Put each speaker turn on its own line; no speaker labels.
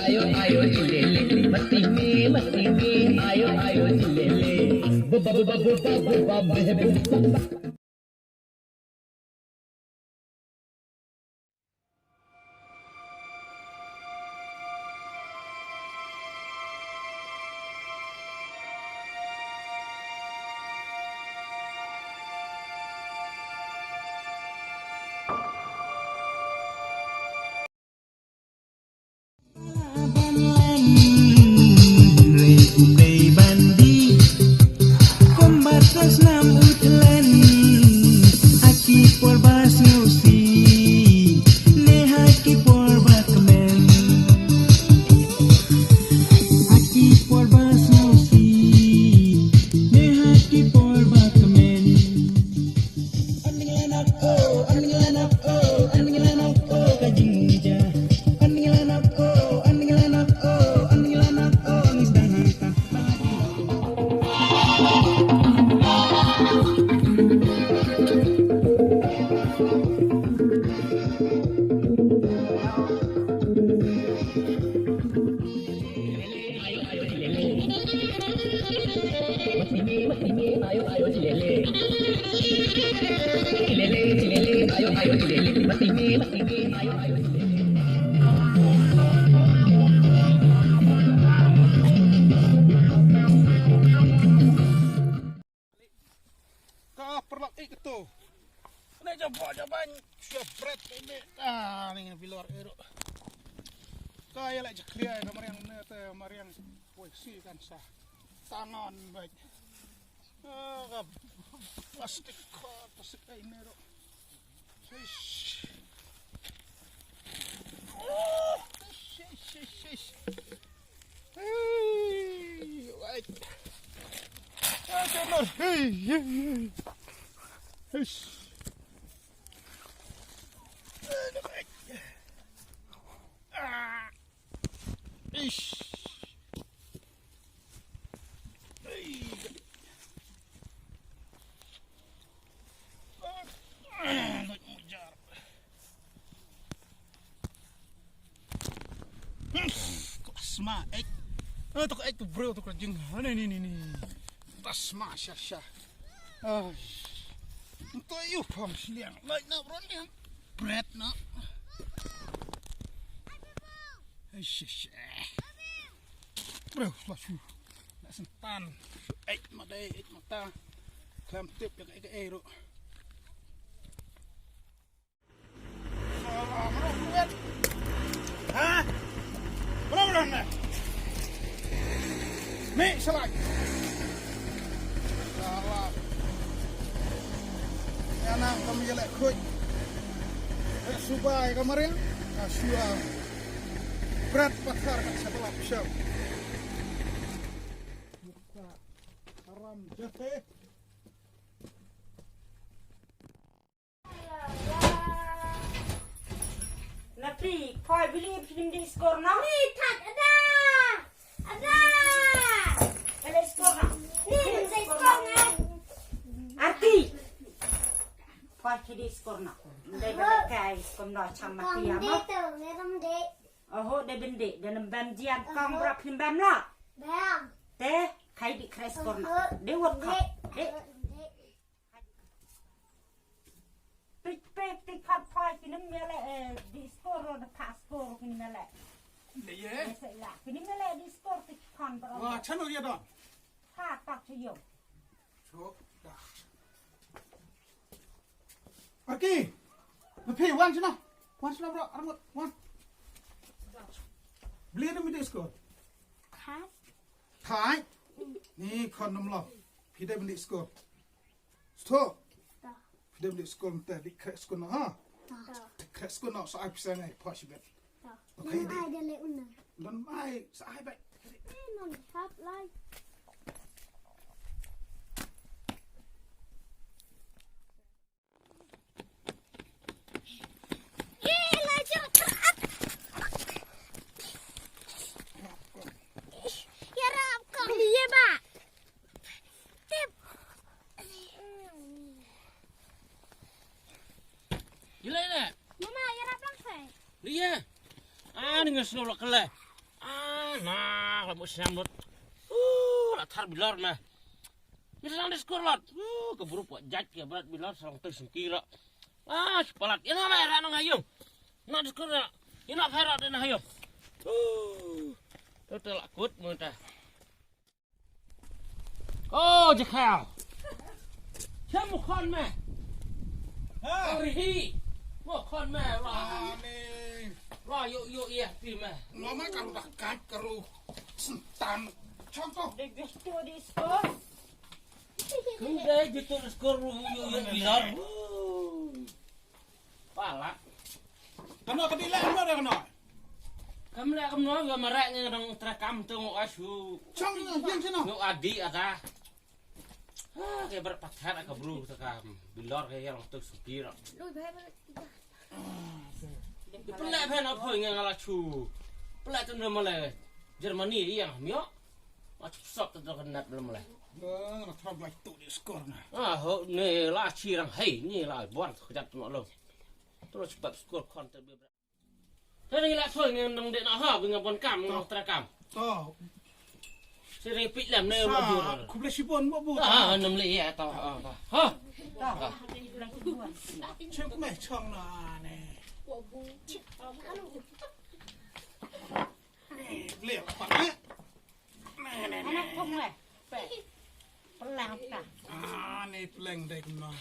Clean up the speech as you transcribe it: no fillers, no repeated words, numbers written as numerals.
आयो आयो चिलेले मस्ती में आयो आयो चिलेले बुबा बुबा बुबा बुबा महबूबा
Uday bandi Kombatas nam utlan Aki por basnusi Neha ki por bakmen Aki por basnusi Neha ki por bakmen Andingan ako kajing nija Andingan ako
आयो आयो चिलेले आयो आयो चिलेले मस्ती में आयो आयो
Kau perlu itu. Ini coba syabret ini. Ini bilar erok. Kaya lagi cekria kamar yang nete kamar yang puisi kan sah. Tangan baik. Plastik ini erok. Shish. Oh, shish. Hey, baik. Jangan. Hey. Ish. Ish. Tasma, tu bro tu kerjing. Ni. Tasma, syah. Untuk you pom siliang, like na bro liang, bread na. Ish. Bro, lasu, sentan, mata, klam tip yang ero. Hah? Berapa ni? Mek salah. Salah. Anak kami jelek kuy. Subai kemarin, asyua. Berat pasar kat sebelah pisau. Buka haram jahe.
Napri, kau beli film di skor nak? Ni tak ada. Ada skor nak? Ni skor nak. Arti. Kau kiri skor nak? Dia berkai skor nak camati apa?
Dia tu, dia ramde.
Oh, dia bendik. Dia nembam jian kau berapa film bam nak?
Bam.
Teh, kai di kres skor nak? Dia work kau. Dek. Tik pat pai kini mele di skor atau pas skor kini mele.
Iya.
Lah, kini mele di skor tik kan berapa?
Wah, channel dia dah.
Ha, tak cium.
So, dah. Pergi. Lepas wan cina bro, rambut wan. Beli ada minta skor. Thai. Ni kon nomor. Pidai minta skor. Stop. Pidai minta skor minta di crack skor no ha. Crack skor no so I bisa ngai posh bet. Okay.
Ai dia le una.
Dan mai sa ai bet.
Non hap lai.
Dengan seluruh kelai. Nah, kamu sambut. Lah thar bilor mah. Bisa di skor lot. Keburu buat jaj ya berat bilor sarang teu sengkira. Sepalat. Ina mah era nang hayung. Na di skor. Ina phara den hayung. Teu lakut mun tah. Oh, jakal. Kamu kon mah. Rihi. Mo kon mah lah.
Ane.
Lah yuk iya pi mah.
Lama kalau dekat keruh sentan. Contoh.
Gusto diskor.
Kuda gitu skor yuk bilor. Palak.
Kena kedila kena dah kena.
Kamu lihat kamu nggak marah ngerang terekam tuh mau asu.
Cang yang sini.
Ngok adi ata. Kayak berpatah agak bro terekam. Bilor kayak yang tuh supir.
Lui bhai balik.
Pelak pen apa yang ngalah cu. Pelak tu malah Jermani yang mio. Macam sok tu kenat belum mulai.
Nak terang lagi tu di skor nah.
Ni lah cirang hei ni lah buat kejap tu lo. Terus cepat skor konter beberapa. Tadi lah tu yang nang dek nak ha dengan pon kam nang terekam.
Toh.
Sering pit lam ni wajur.
Aku boleh sipon buat bu.
Enam li ya tau. Ha.
Cek meh cang nah ni. Beli apa ni?
Anak pun lah. Pelang tak.
Ni peleng dek mah.